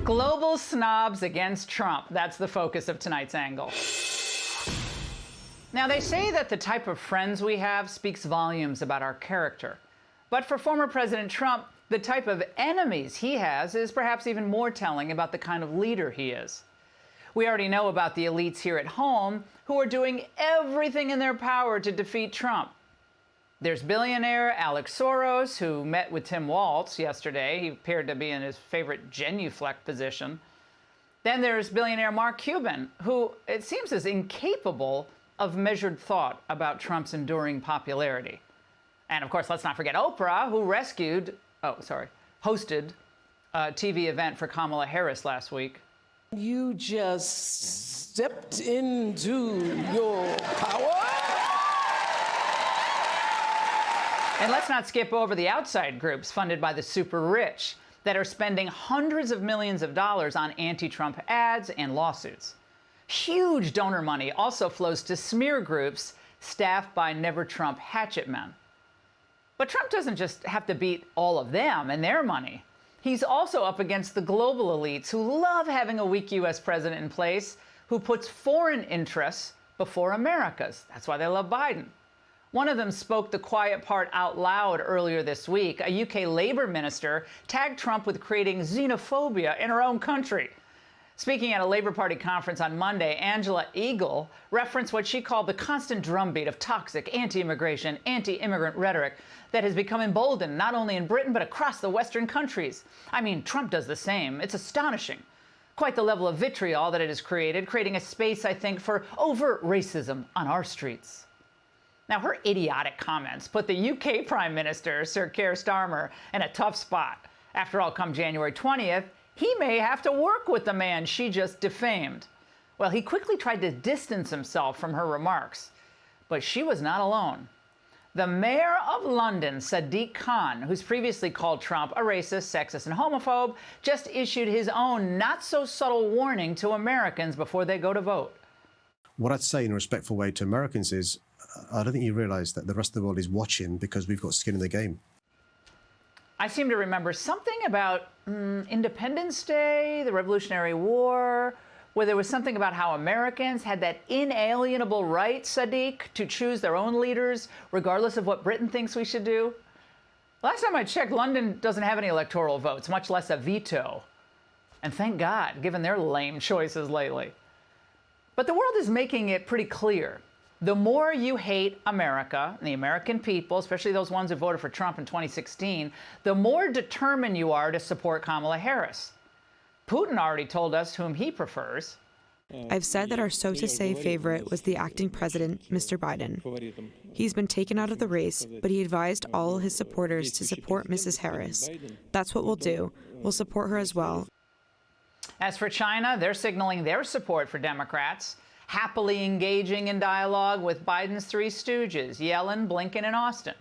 Global snobs against Trump. That's the focus of tonight's angle. Now, they say that the type of friends we have speaks volumes about our character. But for former President Trump, the type of enemies he has is perhaps even more telling about the kind of leader he is. We already know about the elites here at home who are doing everything in their power to defeat Trump. There's billionaire Alex Soros, who met with Tim Walz yesterday. He appeared to be in his favorite genuflect position. Then there's billionaire Mark Cuban, who it seems is incapable of measured thought about Trump's enduring popularity. And of course, let's not forget Oprah, who hosted a TV event for Kamala Harris last week. You just stepped into your power. And let's not skip over the outside groups funded by the super rich that are spending hundreds of millions of dollars on anti-Trump ads and lawsuits. Huge donor money also flows to smear groups staffed by never-Trump hatchet men. But Trump doesn't just have to beat all of them and their money. He's also up against the global elites who love having a weak U.S. president in place who puts foreign interests before America's. That's why they love Biden. One of them spoke the quiet part out loud earlier this week. A UK Labour minister tagged Trump with creating xenophobia in her own country. Speaking at a Labour Party conference on Monday, Angela Eagle referenced what she called the constant drumbeat of toxic anti-immigration, anti-immigrant rhetoric that has become emboldened not only in Britain but across the Western countries. I mean, Trump does the same. It's astonishing. Quite the level of vitriol that it has created, creating a space, I think, for overt racism on our streets. Now, her idiotic comments put the UK Prime Minister, Sir Keir Starmer, in a tough spot. After all, come January 20th, he may have to work with the man she just defamed. Well, he quickly tried to distance himself from her remarks, but she was not alone. The mayor of London, Sadiq Khan, who's previously called Trump a racist, sexist, and homophobe, just issued his own not-so-subtle warning to Americans before they go to vote. What I'd say in a respectful way to Americans is, I don't think you realize that the rest of the world is watching because we've got skin in the game. I seem to remember something about Independence Day, the Revolutionary War, where there was something about how Americans had that inalienable right, Sadiq, to choose their own leaders, regardless of what Britain thinks we should do. Last time I checked, London doesn't have any electoral votes, much less a veto. And thank God, given their lame choices lately. But the world is making it pretty clear. The more you hate America and the American people, especially those ones who voted for Trump in 2016, the more determined you are to support Kamala Harris. Putin already told us whom he prefers. I've said that our so-to-say favorite was the acting president, Mr. Biden. He's been taken out of the race, but he advised all his supporters to support Mrs. Harris. That's what we'll do. We'll support her as well. As for China, they're signaling their support for Democrats, happily engaging in dialogue with Biden's three stooges, Yellen, Blinken, and Austin.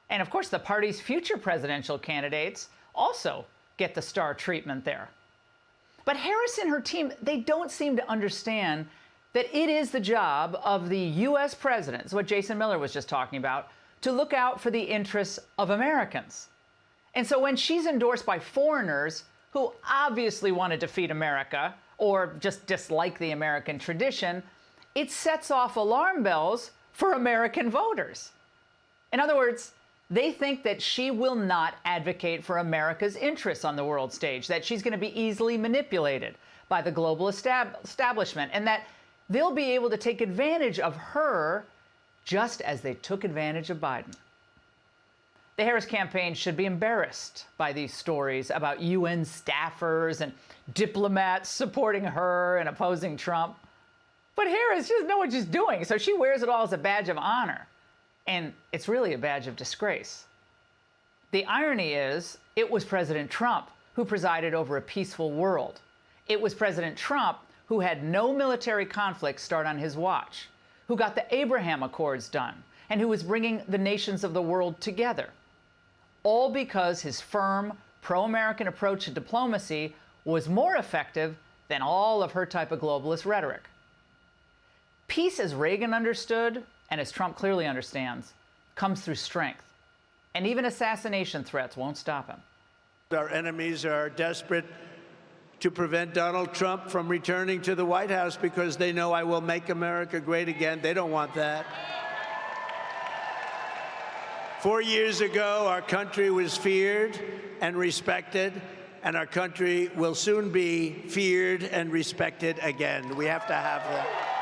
And of course, the party's future presidential candidates also get the star treatment there. But Harris and her team, they don't seem to understand that it is the job of the U.S. president, what Jason Miller was just talking about, to look out for the interests of Americans. And so when she's endorsed by foreigners who obviously want to defeat America, or just dislike the American tradition, it sets off alarm bells for American voters. In other words, they think that she will not advocate for America's interests on the world stage, that she's going to be easily manipulated by the global establishment, and that they'll be able to take advantage of her just as they took advantage of Biden. The Harris campaign should be embarrassed by these stories about UN staffers and diplomats supporting her and opposing Trump. But Harris, she doesn't know what she's doing, so she wears it all as a badge of honor. And it's really a badge of disgrace. The irony is, it was President Trump who presided over a peaceful world. It was President Trump who had no military conflict start on his watch, who got the Abraham Accords done, and who was bringing the nations of the world together. All because his firm, pro-American approach to diplomacy was more effective than all of her type of globalist rhetoric. Peace, as Reagan understood, and as Trump clearly understands, comes through strength. And even assassination threats won't stop him. Our enemies are desperate to prevent Donald Trump from returning to the White House because they know I will make America great again. They don't want that. 4 years ago, our country was feared and respected, and our country will soon be feared and respected again. We have to have that.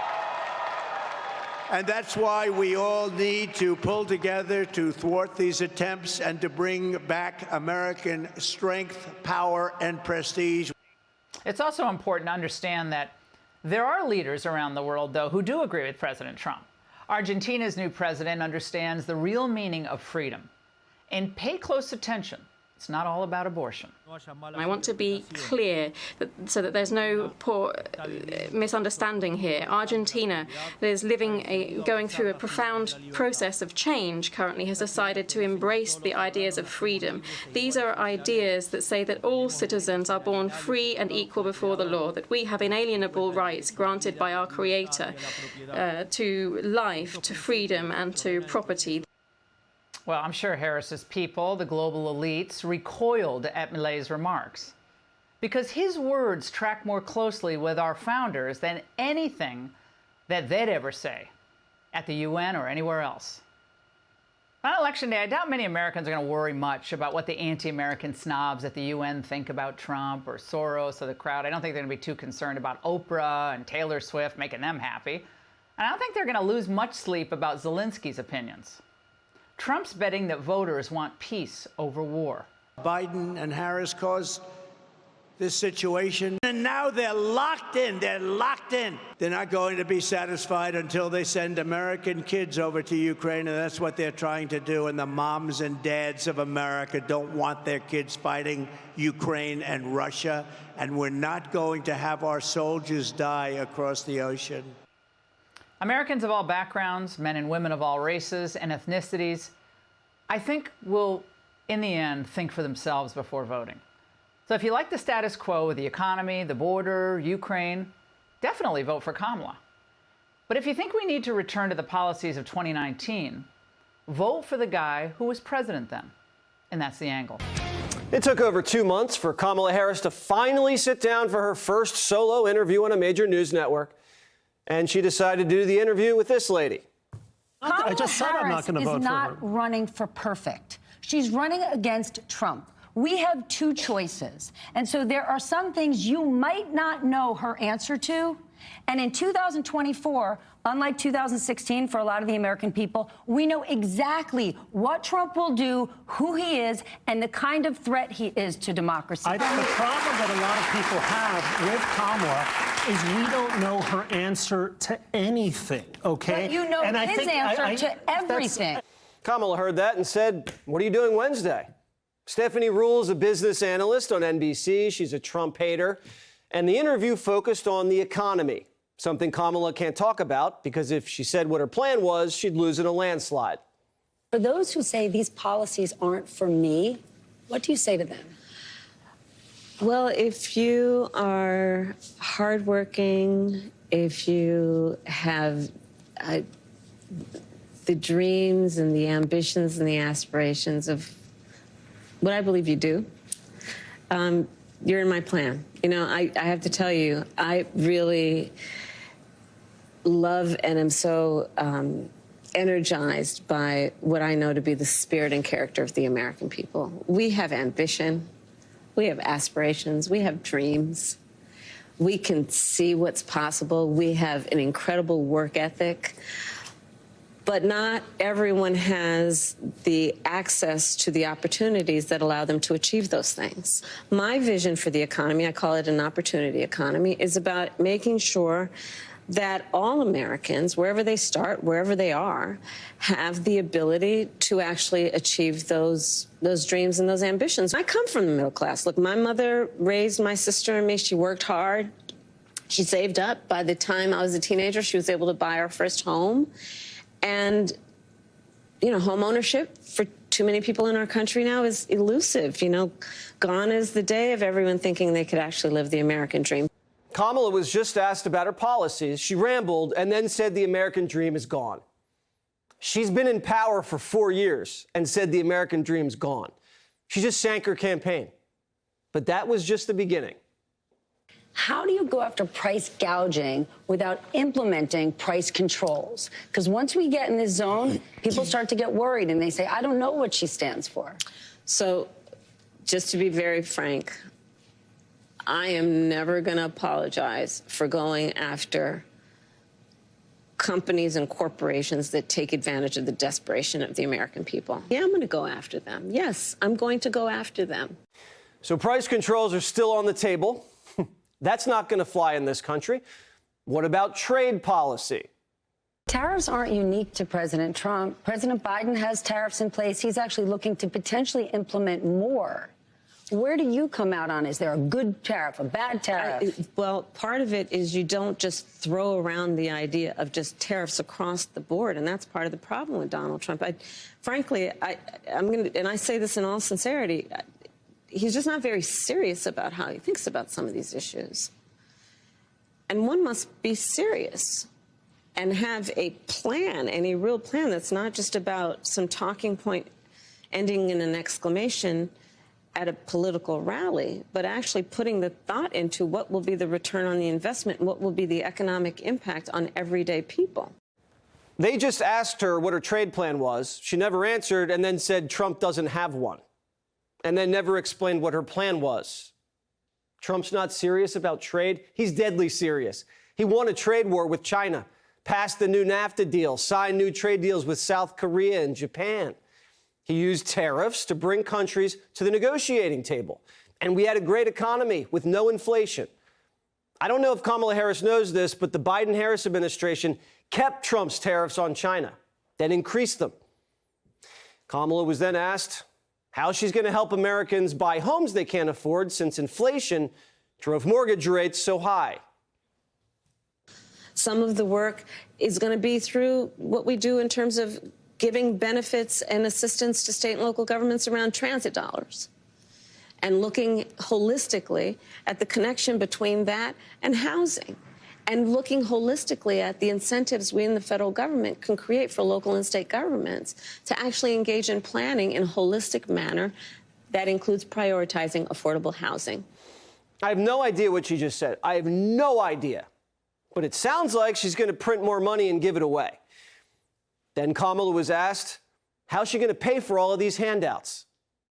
And that's why we all need to pull together to thwart these attempts and to bring back American strength, power, and prestige. It's also important to understand that there are leaders around the world, though, who do agree with President Trump. Argentina's new president understands the real meaning of freedom. And pay close attention. It's not all about abortion. I want to be clear so that there's no poor misunderstanding here. Argentina is going through a profound process of change currently, has decided to embrace the ideas of freedom. These are ideas that say that all citizens are born free and equal before the law, that we have inalienable rights granted by our Creator to life, to freedom, and to property. Well, I'm sure Harris's people, the global elites, recoiled at Milei's remarks because his words track more closely with our founders than anything that they'd ever say at the UN or anywhere else. On Election Day, I doubt many Americans are going to worry much about what the anti-American snobs at the UN think about Trump or Soros or the crowd. I don't think they're going to be too concerned about Oprah and Taylor Swift making them happy. And I don't think they're going to lose much sleep about Zelensky's opinions. Trump's betting that voters want peace over war. Biden and Harris caused this situation, and now they're locked in. They're locked in. They're not going to be satisfied until they send American kids over to Ukraine, and that's what they're trying to do. And the moms and dads of America don't want their kids fighting Ukraine and Russia, and we're not going to have our soldiers die across the ocean. Americans of all backgrounds, men and women of all races and ethnicities, I think will, in the end, think for themselves before voting. So if you like the status quo with the economy, the border, Ukraine, definitely vote for Kamala. But if you think we need to return to the policies of 2019, vote for the guy who was president then. And that's the angle. It took over 2 months for Kamala Harris to finally sit down for her first solo interview on a major news network. And she decided to do the interview with this lady. I just said I'm not going to vote for her. Is not running for perfect. She's running against Trump. We have two choices. And so there are some things you might not know her answer to. And in 2024, unlike 2016 for a lot of the American people, we know exactly what Trump will do, who he is, and the kind of threat he is to democracy. The problem that a lot of people have with Kamala is we don't know her answer to anything, okay? But you know his answer to everything. Kamala heard that and said, "What are you doing Wednesday?" Stephanie Ruhle is a business analyst on NBC. She's a Trump hater. And the interview focused on the economy, something Kamala can't talk about because if she said what her plan was, she'd lose in a landslide. For those who say these policies aren't for me, what do you say to them? Well, if you are hardworking, if you have the dreams and the ambitions and the aspirations of what I believe you do, you're in my plan. You know, I have to tell you, I really love and am so energized by what I know to be the spirit and character of the American people. We have ambition. We have aspirations. We have dreams. We can see what's possible. We have an incredible work ethic. But not everyone has the access to the opportunities that allow them to achieve those things. My vision for the economy, I call it an opportunity economy, is about making sure that all Americans, wherever they start, wherever they are, have the ability to actually achieve those dreams and those ambitions. I come from the middle class. Look, my mother raised my sister and me. She worked hard. She saved up. By the time I was a teenager, she was able to buy our first home. And, you know, home ownership for too many people in our country now is elusive. You know, gone is the day of everyone thinking they could actually live the American dream. Kamala was just asked about her policies. She rambled and then said the American dream is gone. She's been in power for 4 years and said the American dream's gone. She just sank her campaign. But that was just the beginning. How do you go after price gouging without implementing price controls? Because once we get in this zone, people start to get worried and they say, I don't know what she stands for. So, just to be very frank, I am never going to apologize for going after companies and corporations that take advantage of the desperation of the American people. Yeah, I'm going to go after them. Yes, I'm going to go after them. So price controls are still on the table. That's not going to fly in this country. What about trade policy? Tariffs aren't unique to President Trump. President Biden has tariffs in place. He's actually looking to potentially implement more. Where do you come out on? Is there a good tariff, a bad tariff? Well, part of it is you don't just throw around the idea of just tariffs across the board, and that's part of the problem with Donald Trump. Frankly, I'm going to, and I say this in all sincerity, he's just not very serious about how he thinks about some of these issues. And one must be serious and have a plan, and a real plan that's not just about some talking point ending in an exclamation at a political rally, but actually putting the thought into what will be the return on the investment and what will be the economic impact on everyday people. They just asked her what her trade plan was. She never answered and then said Trump doesn't have one, and then never explained what her plan was. Trump's not serious about trade. He's deadly serious. He won a trade war with China, passed the new NAFTA deal, signed new trade deals with South Korea and Japan. He used tariffs to bring countries to the negotiating table. And we had a great economy with no inflation. I don't know if Kamala Harris knows this, but the Biden-Harris administration kept Trump's tariffs on China, then increased them. Kamala was then asked how she's going to help Americans buy homes they can't afford since inflation drove mortgage rates so high. Some of the work is going to be through what we do in terms of giving benefits and assistance to state and local governments around transit dollars, and looking holistically at the connection between that and housing, and looking holistically at the incentives we in the federal government can create for local and state governments to actually engage in planning in a holistic manner that includes prioritizing affordable housing. I have no idea what she just said. I have no idea. But it sounds like she's going to print more money and give it away. Then Kamala was asked, how's she going to pay for all of these handouts?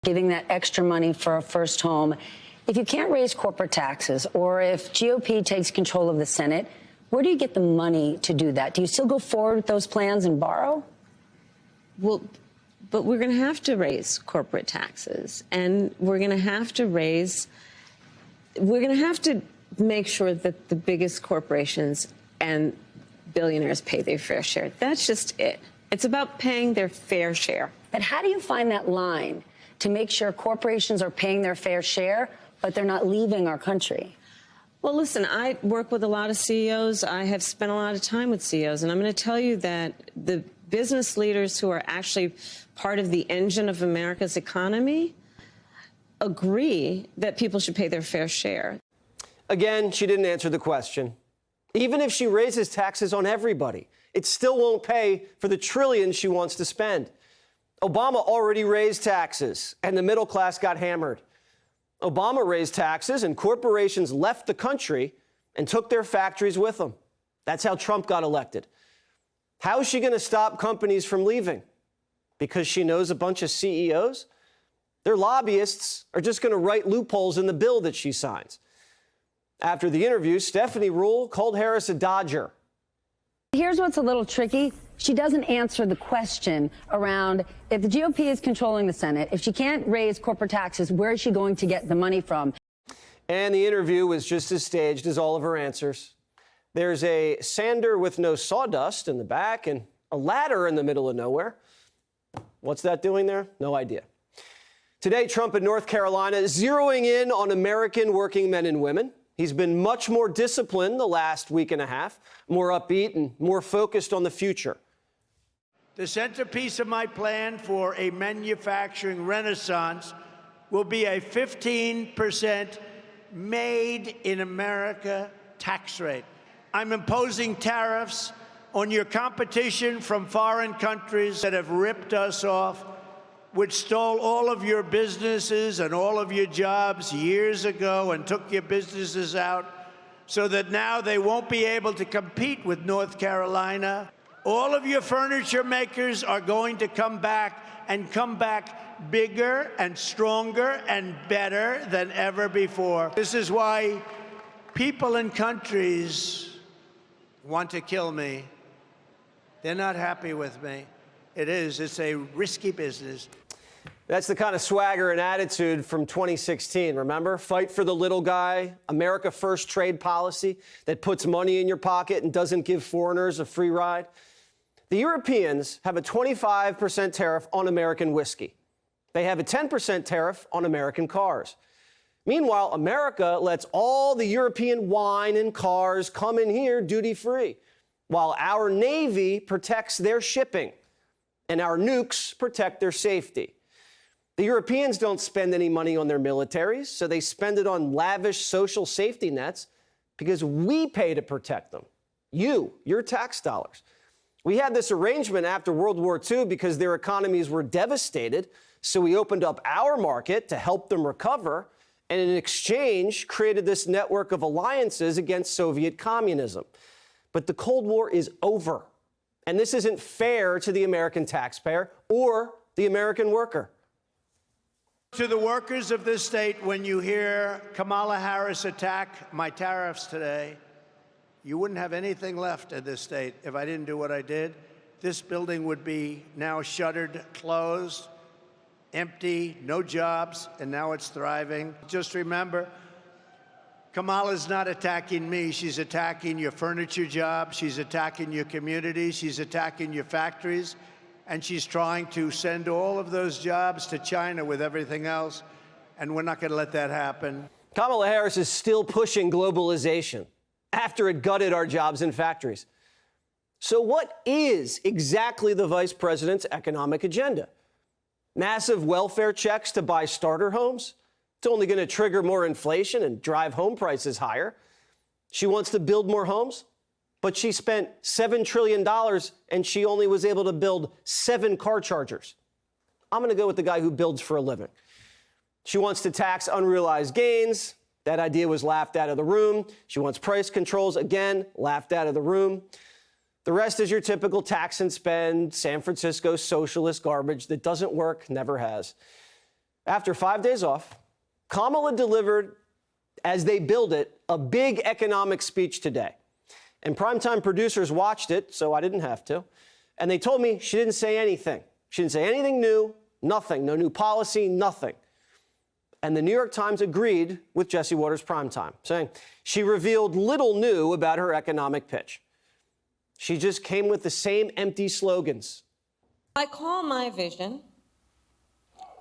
Giving that extra money for a first home. If you can't raise corporate taxes, or if GOP takes control of the Senate, where do you get the money to do that? Do you still go forward with those plans and borrow? Well, but we're going to have to raise corporate taxes, and we're going to have to make sure that the biggest corporations and billionaires pay their fair share. That's just it. It's about paying their fair share. But how do you find that line to make sure corporations are paying their fair share, but they're not leaving our country? Well, listen, I work with a lot of CEOs. I have spent a lot of time with CEOs, and I'm going to tell you that the business leaders who are actually part of the engine of America's economy agree that people should pay their fair share. Again, she didn't answer the question. Even if she raises taxes on everybody, it still won't pay for the trillions she wants to spend. Obama already raised taxes, and the middle class got hammered. Obama raised taxes, and corporations left the country and took their factories with them. That's how Trump got elected. How is she going to stop companies from leaving? Because she knows a bunch of CEOs? Their lobbyists are just going to write loopholes in the bill that she signs. After the interview, Stephanie Ruhle called Harris a dodger. Here's what's a little tricky. She doesn't answer the question around if the GOP is controlling the Senate, if she can't raise corporate taxes, where is she going to get the money from? And the interview was just as staged as all of her answers. There's a sander with no sawdust in the back and a ladder in the middle of nowhere. What's that doing there? No idea. Today, Trump in North Carolina is zeroing in on American working men and women. He's been much more disciplined the last week and a half, more upbeat and more focused on the future. The centerpiece of my plan for a manufacturing renaissance will be a 15% made in America tax rate. I'm imposing tariffs on your competition from foreign countries that have ripped us off, which stole all of your businesses and all of your jobs years ago and took your businesses out so that now they won't be able to compete with North Carolina. All of your furniture makers are going to come back and come back bigger and stronger and better than ever before. This is why people in countries want to kill me. They're not happy with me. It's a risky business. That's the kind of swagger and attitude from 2016, remember? Fight for the little guy, America First trade policy that puts money in your pocket and doesn't give foreigners a free ride. The Europeans have a 25% tariff on American whiskey. They have a 10% tariff on American cars. Meanwhile, America lets all the European wine and cars come in here duty-free, while our Navy protects their shipping and our nukes protect their safety. The Europeans don't spend any money on their militaries, so they spend it on lavish social safety nets because we pay to protect them. Your tax dollars. We had this arrangement after World War II because their economies were devastated, so we opened up our market to help them recover, and in exchange created this network of alliances against Soviet communism. But the Cold War is over, and this isn't fair to the American taxpayer or the American worker. To the workers of this state, when you hear Kamala Harris attack my tariffs today, you wouldn't have anything left in this state if I didn't do what I did. This building would be now shuttered, closed, empty, no jobs, and now it's thriving. Just remember, Kamala's not attacking me. She's attacking your furniture jobs. She's attacking your communities. She's attacking your factories. And she's trying to send all of those jobs to China with everything else. And we're not going to let that happen. Kamala Harris is still pushing globalization after it gutted our jobs and factories. So what is exactly the vice president's economic agenda? Massive welfare checks to buy starter homes? It's only going to trigger more inflation and drive home prices higher. She wants to build more homes, but she spent $7 trillion and she only was able to build 7 car chargers. I'm going to go with the guy who builds for a living. She wants to tax unrealized gains. That idea was laughed out of the room. She wants price controls, again, laughed out of the room. The rest is your typical tax and spend, San Francisco socialist garbage that doesn't work, never has. After 5 days off, Kamala delivered, as they build it, a big economic speech today. And Primetime producers watched it, so I didn't have to. And they told me she didn't say anything. She didn't say anything new, nothing, no new policy, nothing. And the New York Times agreed with Jesse Watters' Primetime, saying she revealed little new about her economic pitch. She just came with the same empty slogans. I call my vision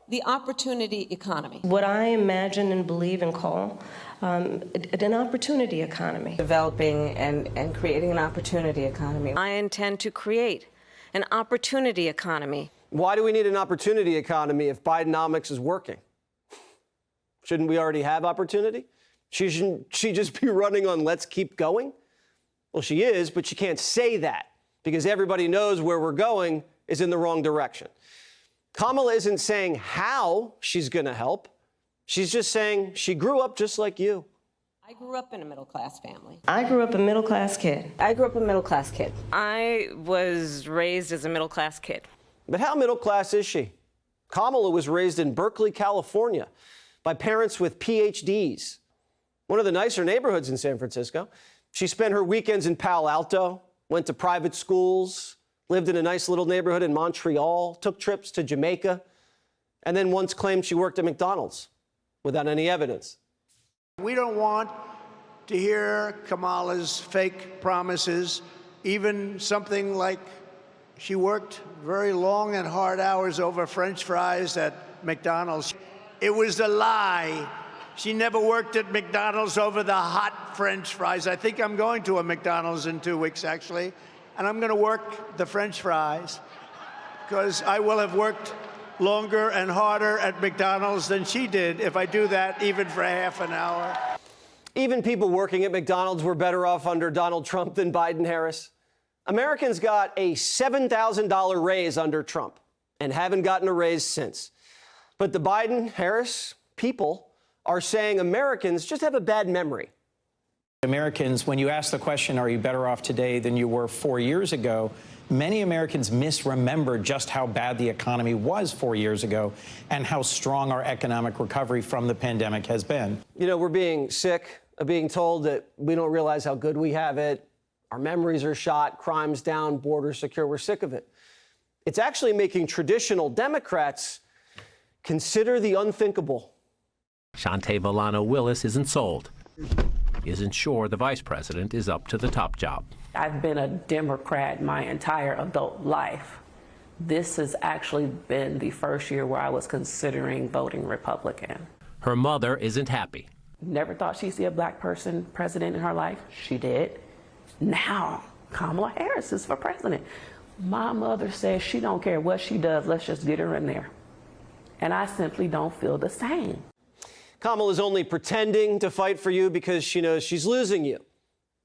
the opportunity economy. What I imagine and believe and call an opportunity economy. Developing and creating an opportunity economy. I intend to create an opportunity economy. Why do we need an opportunity economy if Bidenomics is working? Shouldn't we already have opportunity? Shouldn't she just be running on let's keep going? Well, she is, but she can't say that because everybody knows where we're going is in the wrong direction. Kamala isn't saying how she's going to help. She's just saying she grew up just like you. I grew up in a middle-class family. I grew up a middle-class kid. I grew up a middle-class kid. I was raised as a middle-class kid. But how middle class is she? Kamala was raised in Berkeley, California, by parents with PhDs. One of the nicer neighborhoods in San Francisco. She spent her weekends in Palo Alto, went to private schools, lived in a nice little neighborhood in Montreal, took trips to Jamaica, and then once claimed she worked at McDonald's without any evidence. We don't want to hear Kamala's fake promises, even something like she worked very long and hard hours over French fries at McDonald's. It was a lie. She never worked at McDonald's over the hot French fries. I think I'm going to a McDonald's in 2 weeks, actually, and I'm going to work the French fries because I will have worked longer and harder at McDonald's than she did if I do that even for half an hour. Even people working at McDonald's were better off under Donald Trump than Biden-Harris. Americans got a $7,000 raise under Trump and haven't gotten a raise since. But the Biden-Harris people are saying Americans just have a bad memory. Americans, when you ask the question, are you better off today than you were 4 years ago, many Americans misremember just how bad the economy was 4 years ago and how strong our economic recovery from the pandemic has been. You know, we're being sick of being told that we don't realize how good we have it. Our memories are shot, crime's down, borders secure. We're sick of it. It's actually making traditional Democrats consider the unthinkable. Shantae Villano-Willis isn't sold. Isn't sure the vice president is up to the top job. I've been a Democrat my entire adult life. This has actually been the first year where I was considering voting Republican. Her mother isn't happy. Never thought she'd see a black person president in her life. She did. Now, Kamala Harris is for president. My mother says she don't care what she does, let's just get her in there. And I simply don't feel the same. Kamala's only pretending to fight for you because she knows she's losing you.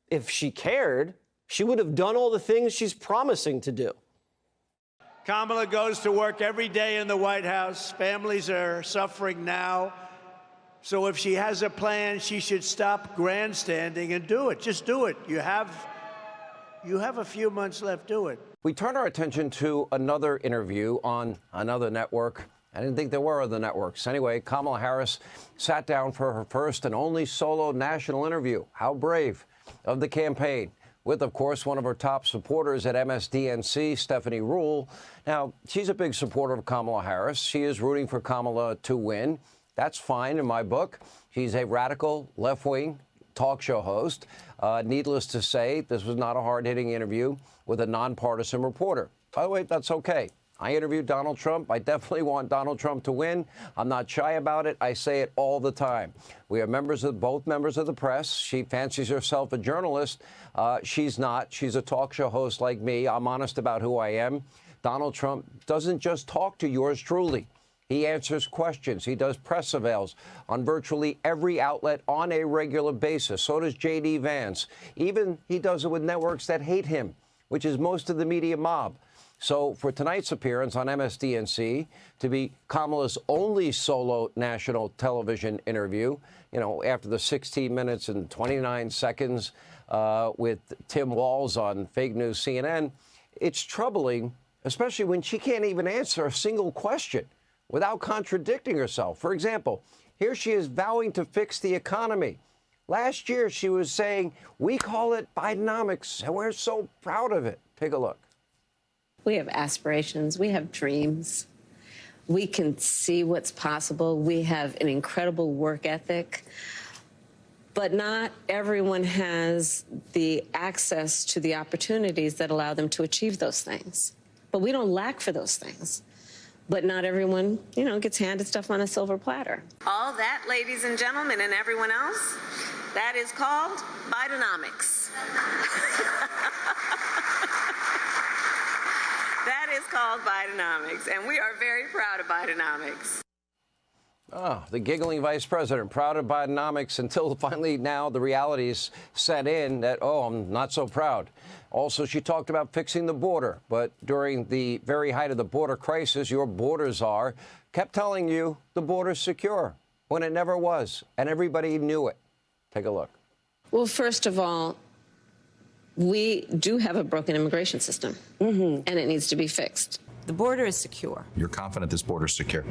If she cared, she would have done all the things she's promising to do. Kamala goes to work every day in the White House. Families are suffering now. So if she has a plan, she should stop grandstanding and do it. Just do it. You have a few months left. Do it. We turn our attention to another interview on another network. I didn't think there were other networks. Anyway, Kamala Harris sat down for her first and only solo national interview. How brave of the campaign. With, of course, one of her top supporters at MSDNC, Stephanie Ruhle. Now, she's a big supporter of Kamala Harris. She is rooting for Kamala to win. That's fine in my book. She's a radical left-wing talk show host. Needless to say, this was not a hard-hitting interview with a nonpartisan reporter. By the way, that's okay. I interviewed Donald Trump. I definitely want Donald Trump to win. I'm not shy about it. I say it all the time. We are both members of the press. She fancies herself a journalist. She's not. She's a talk show host like me. I'm honest about who I am. Donald Trump doesn't just talk to yours truly. He answers questions. He does press avails on virtually every outlet on a regular basis. So does J.D. Vance. Even he does it with networks that hate him, which is most of the media mob. So for tonight's appearance on MSDNC, to be Kamala's only solo national television interview, you know, after the 16 minutes and 29 seconds with Tim Walz on fake news CNN, it's troubling, especially when she can't even answer a single question without contradicting herself. For example, here she is vowing to fix the economy. Last year, she was saying, we call it Bidenomics, and we're so proud of it. Take a look. We have aspirations. We have dreams. We can see what's possible. We have an incredible work ethic. But not everyone has the access to the opportunities that allow them to achieve those things. But we don't lack for those things. But not everyone, you know, gets handed stuff on a silver platter. All that, ladies and gentlemen, and everyone else, that is called Bidenomics. That is called Bidenomics, and we are very proud of Bidenomics. Oh, the giggling vice president, proud of Bidenomics, until finally now the realities set in that, oh, I'm not so proud. Also, she talked about fixing the border, but during the very height of the border crisis, your border czar kept telling you the border's secure when it never was, and everybody knew it. Take a look. Well, first of all, we do have a broken immigration system, and it needs to be fixed. The border is secure. You're confident this border is secure?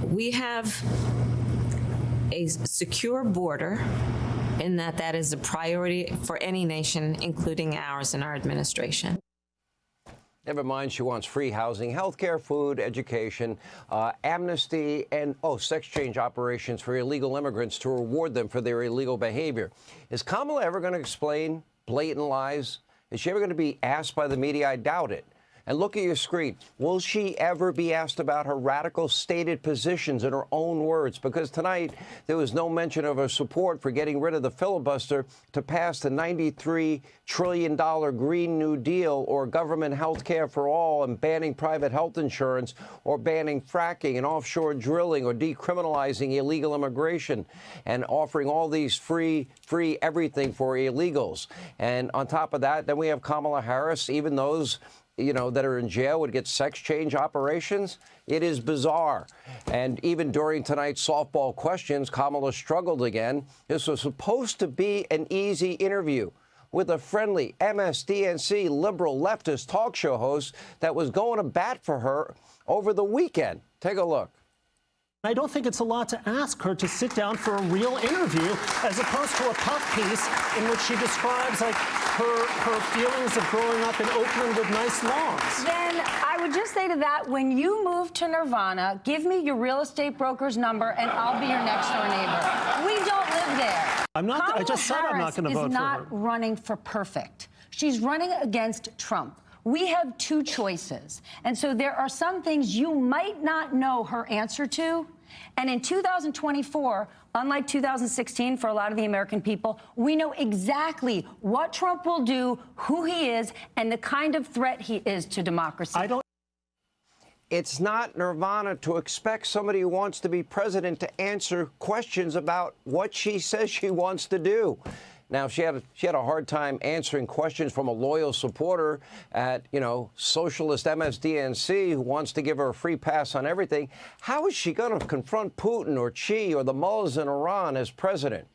We have a secure border in that is a priority for any nation, including ours and our administration. Never mind, she wants free housing, health care, food, education, amnesty, and, sex change operations for illegal immigrants to reward them for their illegal behavior. Is Kamala ever going to explain blatant lies? Is she ever going to be asked by the media? I doubt it. And look at your screen. Will she ever be asked about her radical stated positions in her own words? Because tonight, there was no mention of her support for getting rid of the filibuster to pass the $93 trillion Green New Deal or government health care for all and banning private health insurance or banning fracking and offshore drilling or decriminalizing illegal immigration and offering all these free everything for illegals. And on top of that, then we have Kamala Harris, even those that are in jail would get sex change operations? It is bizarre. And even during tonight's softball questions, Kamala struggled again. This was supposed to be an easy interview with a friendly MSDNC liberal leftist talk show host that was going to bat for her over the weekend. Take a look. I don't think it's a lot to ask her to sit down for a real interview as opposed to a puff piece in which she describes like her feelings of growing up in Oakland with nice lawns. Then I would just say to that, when you move to Nirvana, give me your real estate broker's number and I'll be your next door neighbor. We don't live there. I just said I'm not going to vote for her. Kamala Harris is not running for perfect. She's running against Trump. We have two choices. And so there are some things you might not know her answer to. And in 2024, unlike 2016 for a lot of the American people, we know exactly what Trump will do, who he is, and the kind of threat he is to democracy. It's not nirvana to expect somebody who wants to be president to answer questions about what she says she wants to do. Now, she had a hard time answering questions from a loyal supporter at, socialist MSDNC who wants to give her a free pass on everything. How is she going to confront Putin or Xi or the mullahs in Iran as president?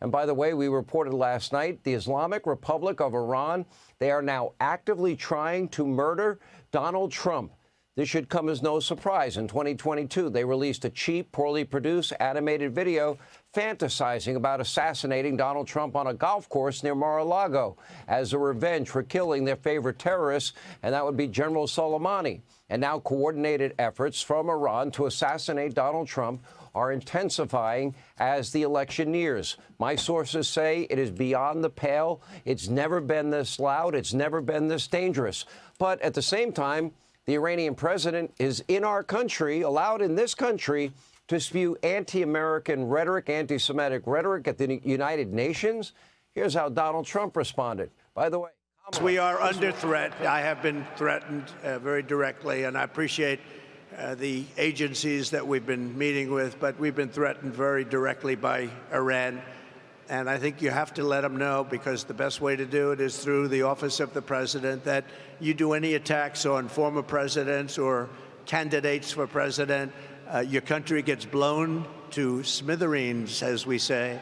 And by the way, we reported last night, the Islamic Republic of Iran, they are now actively trying to murder Donald Trump. This should come as no surprise. In 2022, they released a cheap, poorly produced animated video fantasizing about assassinating Donald Trump on a golf course near Mar-a-Lago as a revenge for killing their favorite terrorist, and that would be General Soleimani. And now coordinated efforts from Iran to assassinate Donald Trump are intensifying as the election nears. My sources say it is beyond the pale. It's never been this loud. It's never been this dangerous. But at the same time, the Iranian president is in our country, allowed in this country, to spew anti-American rhetoric, anti-Semitic rhetoric at the United Nations. Here's how Donald Trump responded. By the way, we are under threat. I have been threatened very directly, and I appreciate the agencies that we've been meeting with, but we've been threatened very directly by Iran. And I think you have to let them know, because the best way to do it is through the office of the president, that you do any attacks on former presidents or candidates for president, your country gets blown to smithereens, as we say.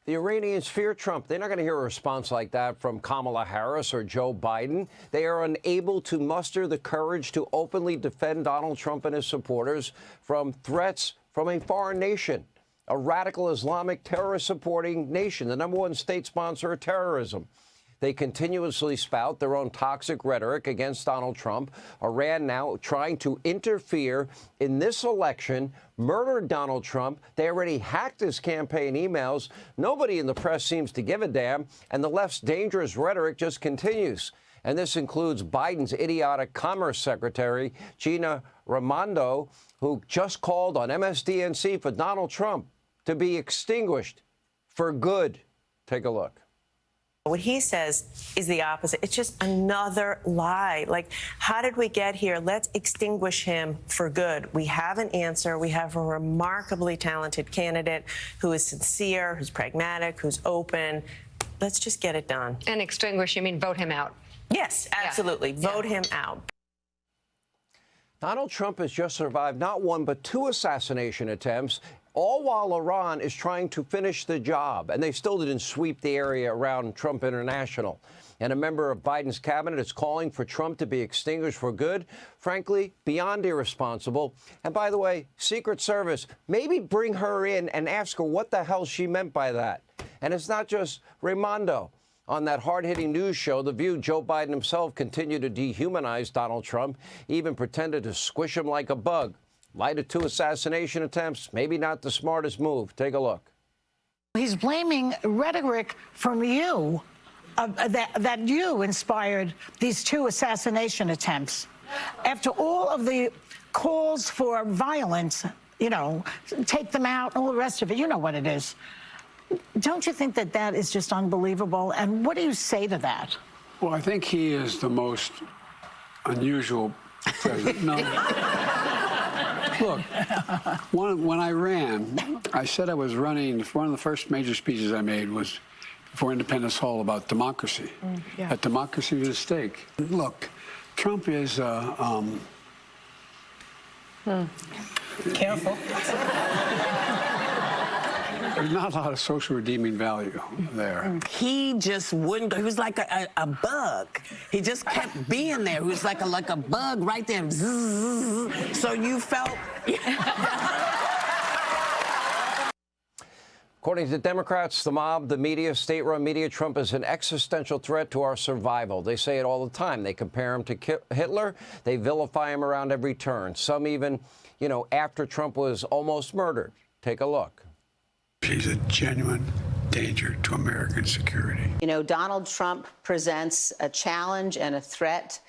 The Iranians fear Trump. They're not going to hear a response like that from Kamala Harris or Joe Biden. They are unable to muster the courage to openly defend Donald Trump and his supporters from threats from a foreign nation, a radical Islamic terrorist-supporting nation, the #1 state sponsor of terrorism. They continuously spout their own toxic rhetoric against Donald Trump. Iran now trying to interfere in this election, murdered Donald Trump. They already hacked his campaign emails. Nobody in the press seems to give a damn, and the left's dangerous rhetoric just continues. And this includes Biden's idiotic Commerce Secretary, Gina Raimondo, who just called on MSDNC for Donald Trump to be extinguished for good. Take a look. What he says is the opposite. It's just another lie. Like, how did we get here? Let's extinguish him for good. We have an answer. We have a remarkably talented candidate who is sincere, who's pragmatic, who's open. Let's just get it done. And extinguish, you mean vote him out? Yes, absolutely. Yeah. Vote him out. Donald Trump has just survived not one but two assassination attempts, all while Iran is trying to finish the job. And they still didn't sweep the area around Trump International. And a member of Biden's cabinet is calling for Trump to be extinguished for good. Frankly, beyond irresponsible. And by the way, Secret Service, maybe bring her in and ask her what the hell she meant by that. And it's not just Raimondo. On that hard-hitting news show, The View, Joe Biden himself continued to dehumanize Donald Trump, even pretended to squish him like a bug. Lighted two assassination attempts, maybe not the smartest move. Take a look. He's blaming rhetoric from you, that you inspired these two assassination attempts. After all of the calls for violence, take them out, all the rest of it, you know what it is. Don't you think that that is just unbelievable? And what do you say to that? Well, I think he is the most unusual president. No. Look, when I ran, I said I was running. One of the first major speeches I made was before Independence Hall about democracy. That democracy is at stake. Look, Trump is Careful. there's not a lot of social redeeming value there. He just wouldn't go. He was like a bug. He just kept being there. He was like a bug right there. Zzz. So you felt. According to Democrats, the mob, the media, state-run media, Trump is an existential threat to our survival. They say it all the time. They compare him to Hitler. They vilify him around every turn. Some even, after Trump was almost murdered. Take a look. She's a genuine danger to American security. Donald Trump presents a challenge and a threat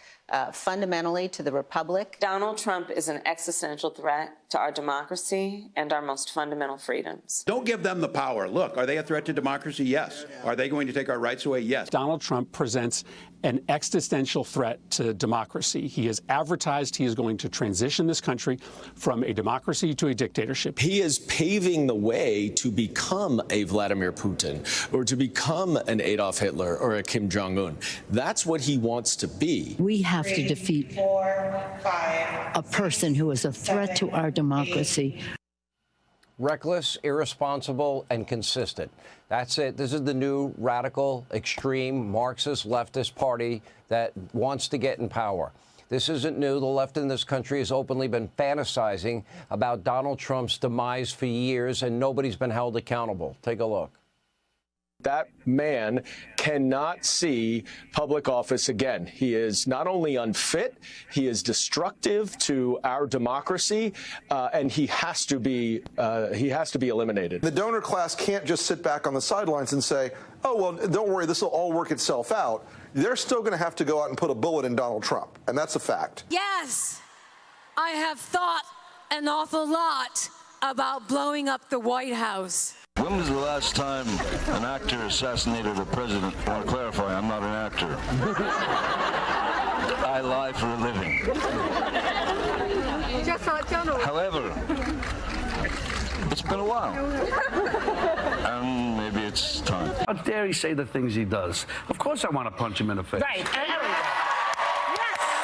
fundamentally to the republic. Donald Trump is an existential threat to our democracy and our most fundamental freedoms. Don't give them the power. Look, are they a threat to democracy? Yes. Are they going to take our rights away? Yes. Donald Trump presents an existential threat to democracy. He has advertised he is going to transition this country from a democracy to a dictatorship. He is paving the way to become a Vladimir Putin or to become an Adolf Hitler or a Kim Jong-un. That's what he wants to be. We have to defeat a person who is a threat to our democracy. Reckless, irresponsible, and consistent. That's it. This is the new radical, extreme, Marxist, leftist party that wants to get in power. This isn't new. The left in this country has openly been fantasizing about Donald Trump's demise for years, and nobody's been held accountable. Take a look. That man cannot see public office again. He is not only unfit, he is destructive to our democracy, and he has to be eliminated. The donor class can't just sit back on the sidelines and say, "Oh well, don't worry, this will all work itself out." They're still going to have to go out and put a bullet in Donald Trump, and that's a fact. Yes, I have thought an awful lot about blowing up the White House. When was the last time an actor assassinated a president? I want to clarify, I'm not an actor. I lie for a living. However, it's been a while. And maybe it's time. How dare he say the things he does? Of course I want to punch him in the face. Right.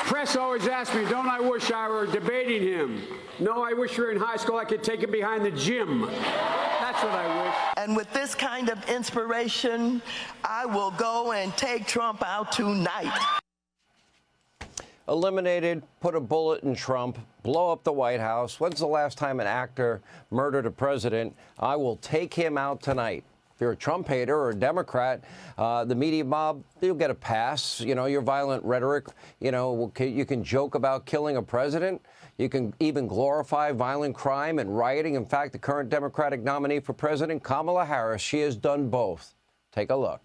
Press always asks me, don't I wish I were debating him? No, I wish we were in high school. I could take him behind the gym. That's what I wish. And with this kind of inspiration, I will go and take Trump out tonight. Eliminated, put a bullet in Trump, blow up the White House. When's the last time an actor murdered a president? I will take him out tonight. If you're a Trump hater or a Democrat, the media mob, you'll get a pass. Your violent rhetoric, you can joke about killing a president. You can even glorify violent crime and rioting. In fact, the current Democratic nominee for president, Kamala Harris, she has done both. Take a look.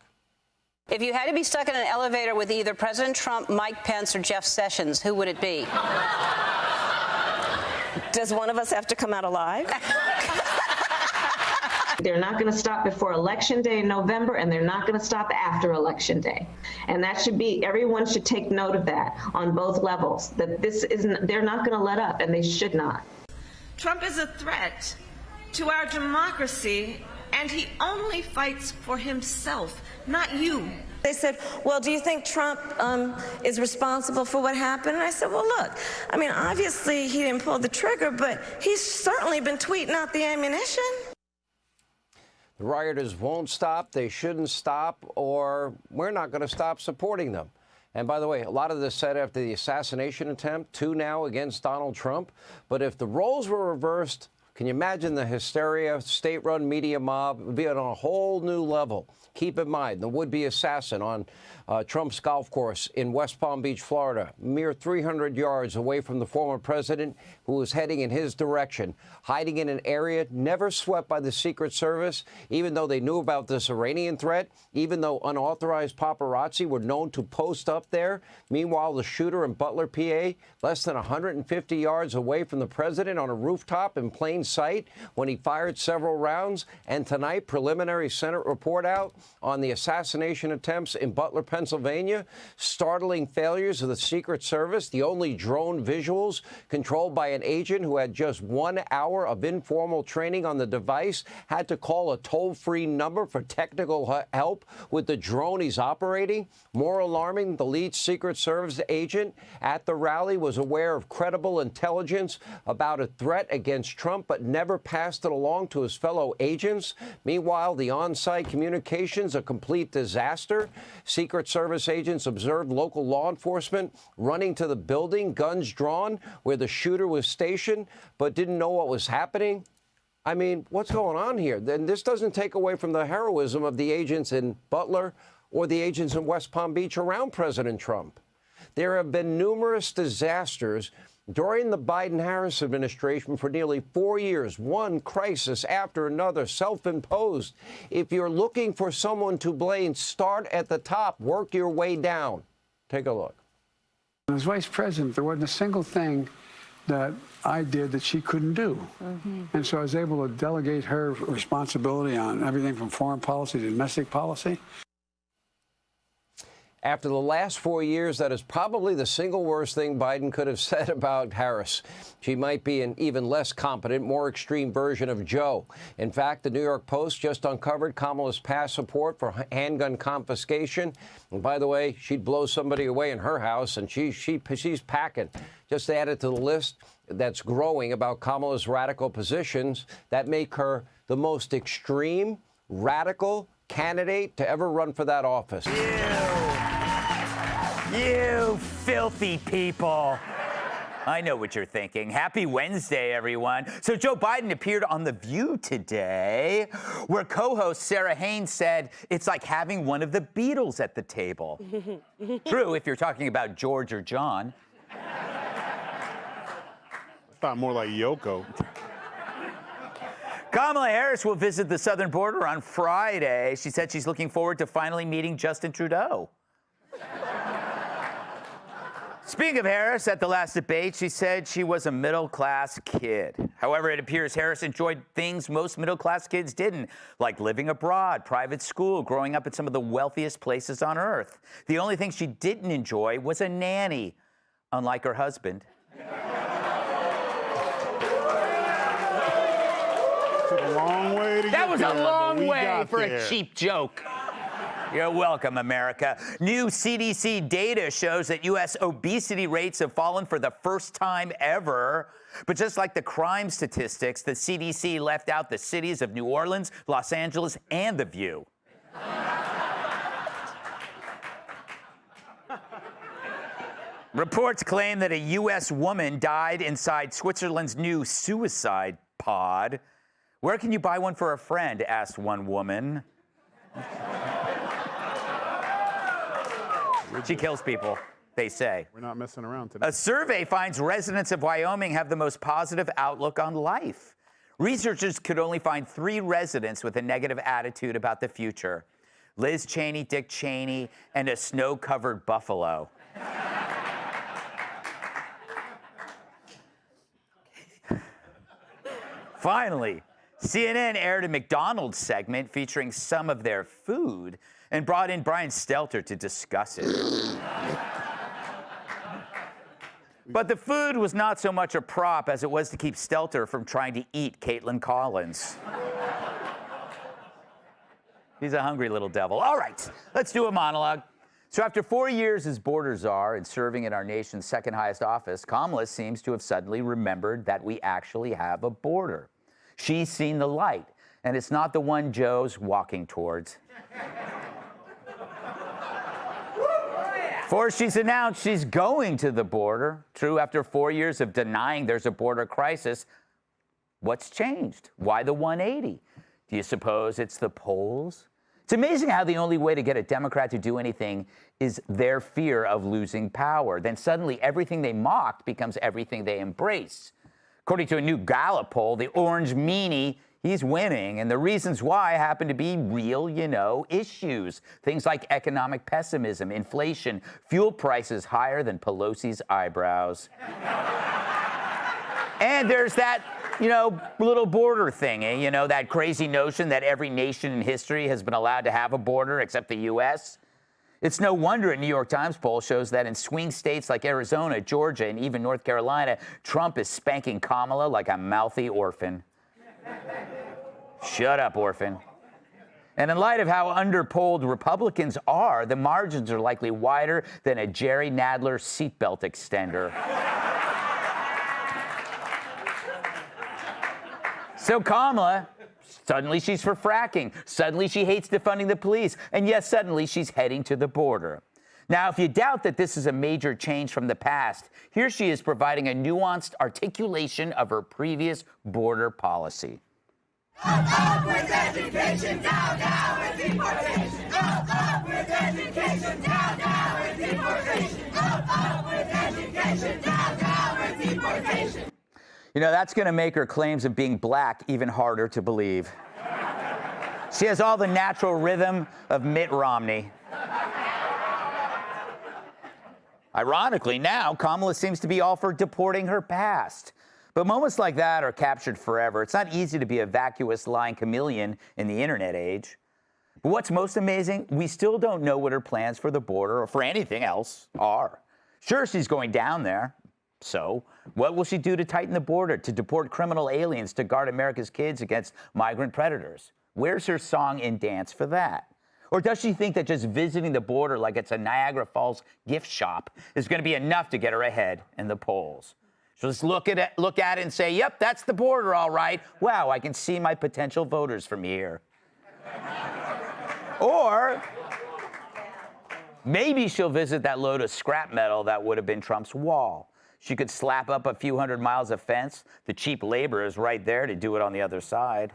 If you had to be stuck in an elevator with either President Trump, Mike Pence, or Jeff Sessions, who would it be? Does one of us have to come out alive? They're not going to stop before Election Day in November, and they're not going to stop after Election Day. And that should be, everyone should take note of that on both levels, that this isn't, they're not going to let up, and they should not. Trump is a threat to our democracy, and he only fights for himself, not you. They said, well, do you think Trump is responsible for what happened? And I said, well, look, I mean, obviously he didn't pull the trigger, but he's certainly been tweeting out the ammunition. The rioters won't stop, they shouldn't stop, or we're not going to stop supporting them. And by the way, a lot of this said after the assassination attempt, 2 now against Donald Trump. But if the roles were reversed, can you imagine the hysteria, state-run media mob? It would be on a whole new level. Keep in mind, the would-be assassin on Trump's golf course in West Palm Beach, Florida, mere 300 yards away from the former president who was heading in his direction, hiding in an area never swept by the Secret Service, even though they knew about this Iranian threat, even though unauthorized paparazzi were known to post up there. Meanwhile, the shooter in Butler, PA, less than 150 yards away from the president on a rooftop in plain sight when he fired several rounds. And tonight, preliminary Senate report out on the assassination attempts in Butler, Pennsylvania. Startling failures of the Secret Service. The only drone visuals controlled by an agent who had just 1 hour of informal training on the device, had to call a toll-free number for technical help with the drone he's operating. More alarming, the lead Secret Service agent at the rally was aware of credible intelligence about a threat against Trump, but never passed it along to his fellow agents. Meanwhile, the on-site communications, a complete disaster. Secret Service agents observed local law enforcement running to the building, guns drawn, where the shooter was stationed, but didn't know what was happening. I mean, what's going on here? Then this doesn't take away from the heroism of the agents in Butler or the agents in West Palm Beach around President Trump. There have been numerous disasters during the Biden-Harris administration for nearly 4 years, one crisis after another, self-imposed. If you're looking for someone to blame, start at the top, work your way down. Take a look. As vice president, there wasn't a single thing that I did that she couldn't do. And so I was able to delegate her responsibility on everything from foreign policy to domestic policy. After the last 4 years, that is probably the single worst thing Biden could have said about Harris. She might be an even less competent, more extreme version of Joe. In fact, the New York Post just uncovered Kamala's past support for handgun confiscation. And by the way, she'd blow somebody away in her house, and she's packing. Just added to the list that's growing about Kamala's radical positions that make her the most extreme, radical candidate to ever run for that office. You filthy people. I know what you're thinking. Happy Wednesday, everyone. So Joe Biden appeared on The View today, where co-host Sarah Haynes said it's like having one of the Beatles at the table. True, if you're talking about George or John. I thought more like Yoko. Kamala Harris will visit the southern border on Friday. She said she's looking forward to finally meeting Justin Trudeau. Speaking of Harris, at the last debate, she said she was a middle-class kid. However, it appears Harris enjoyed things most middle-class kids didn't, like living abroad, private school, growing up in some of the wealthiest places on earth. The only thing she didn't enjoy was a nanny, unlike her husband. Took a long way to That get was there, a but long we way got for there. a cheap joke. You're welcome, America. New CDC data shows that U.S. obesity rates have fallen for the first time ever. But just like the crime statistics, the CDC left out the cities of New Orleans, Los Angeles, and The View. Reports claim that a U.S. woman died inside Switzerland's new suicide pod. Where can you buy one for a friend? Asked one woman. She kills people, they say. We're not messing around today. A survey finds residents of Wyoming have the most positive outlook on life. Researchers could only find 3 residents with a negative attitude about the future: Liz Cheney, Dick Cheney, and a snow-covered buffalo. Finally, CNN aired a McDonald's segment featuring some of their food and brought in Brian Stelter to discuss it. But the food was not so much a prop as it was to keep Stelter from trying to eat Caitlin Collins. He's a hungry little devil. All right, let's do a monologue. So after 4 years as border czar and serving in our nation's second highest office, Kamala seems to have suddenly remembered that we actually have a border. She's seen the light, and it's not the one Joe's walking towards. For she's announced she's going to the border. True, after 4 years of denying there's a border crisis. What's changed? Why the 180? Do you suppose it's the polls? It's amazing how the only way to get a Democrat to do anything is their fear of losing power. Then suddenly everything they mocked becomes everything they embrace. According to a new Gallup poll, the orange meanie, he's winning, and the reasons why happen to be real, issues. Things like economic pessimism, inflation, fuel prices higher than Pelosi's eyebrows. And there's that little border thingy, that crazy notion that every nation in history has been allowed to have a border except the U.S. It's no wonder a New York Times poll shows that in swing states like Arizona, Georgia, and even North Carolina, Trump is spanking Kamala like a mouthy orphan. Shut up, orphan. And in light of how underpolled Republicans are, the margins are likely wider than a Jerry Nadler seatbelt extender. So Kamala, suddenly she's for fracking. Suddenly she hates defunding the police. And yes, suddenly she's heading to the border. Now, if you doubt that this is a major change from the past, here she is providing a nuanced articulation of her previous border policy. Up with education, down, down with deportation. Up with education, down, down with deportation. Up with education, down, down with deportation. That's going to make her claims of being black even harder to believe. She has all the natural rhythm of Mitt Romney. Ironically, now Kamala seems to be all for deporting her past. But moments like that are captured forever. It's not easy to be a vacuous, lying chameleon in the internet age. But what's most amazing, we still don't know what her plans for the border or for anything else are. Sure, she's going down there. So, what will she do to tighten the border, to deport criminal aliens, to guard America's kids against migrant predators? Where's her song and dance for that? Or does she think that just visiting the border like it's a Niagara Falls gift shop is going to be enough to get her ahead in the polls? She'll just look at it and say, yep, that's the border, all right. Wow, I can see my potential voters from here. Or maybe she'll visit that load of scrap metal that would have been Trump's wall. She could slap up a few hundred miles of fence. The cheap labor is right there to do it on the other side.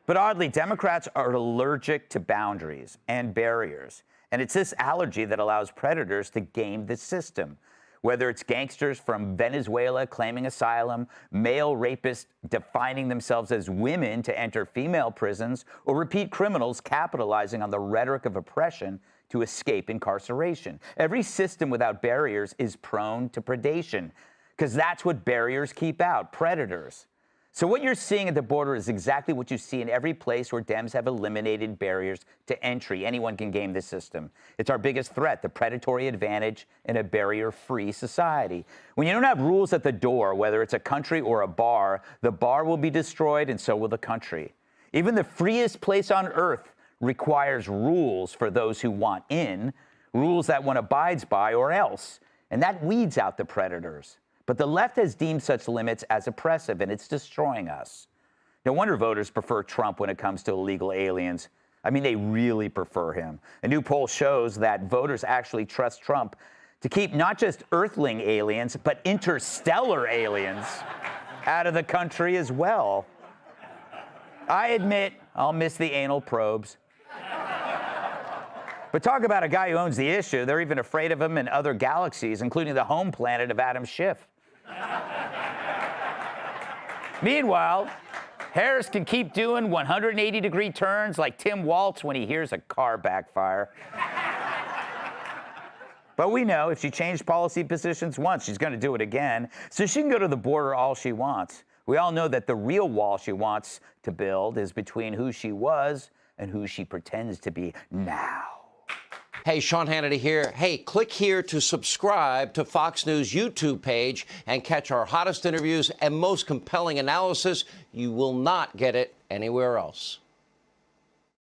But oddly, Democrats are allergic to boundaries and barriers. And it's this allergy that allows predators to game the system. Whether it's gangsters from Venezuela claiming asylum, male rapists defining themselves as women to enter female prisons, or repeat criminals capitalizing on the rhetoric of oppression to escape incarceration. Every system without barriers is prone to predation, because that's what barriers keep out, predators. So what you're seeing at the border is exactly what you see in every place where Dems have eliminated barriers to entry. Anyone can game the system. It's our biggest threat, the predatory advantage in a barrier-free society. When you don't have rules at the door, whether it's a country or a bar, the bar will be destroyed and so will the country. Even the freest place on earth requires rules for those who want in, rules that one abides by or else. And that weeds out the predators. But the left has deemed such limits as oppressive, and it's destroying us. No wonder voters prefer Trump when it comes to illegal aliens. I mean, they really prefer him. A new poll shows that voters actually trust Trump to keep not just earthling aliens, but interstellar aliens out of the country as well. I admit I'll miss the anal probes. But talk about a guy who owns the issue. They're even afraid of him in other galaxies, including the home planet of Adam Schiff. Meanwhile, Harris can keep doing 180-degree turns like Tim Waltz when he hears a car backfire. But we know if she changed policy positions once, she's going to do it again. So she can go to the border all she wants. We all know that the real wall she wants to build is between who she was and who she pretends to be now. Hey, Sean Hannity here. Hey, click here to subscribe to Fox News YouTube page and catch our hottest interviews and most compelling analysis. You will not get it anywhere else.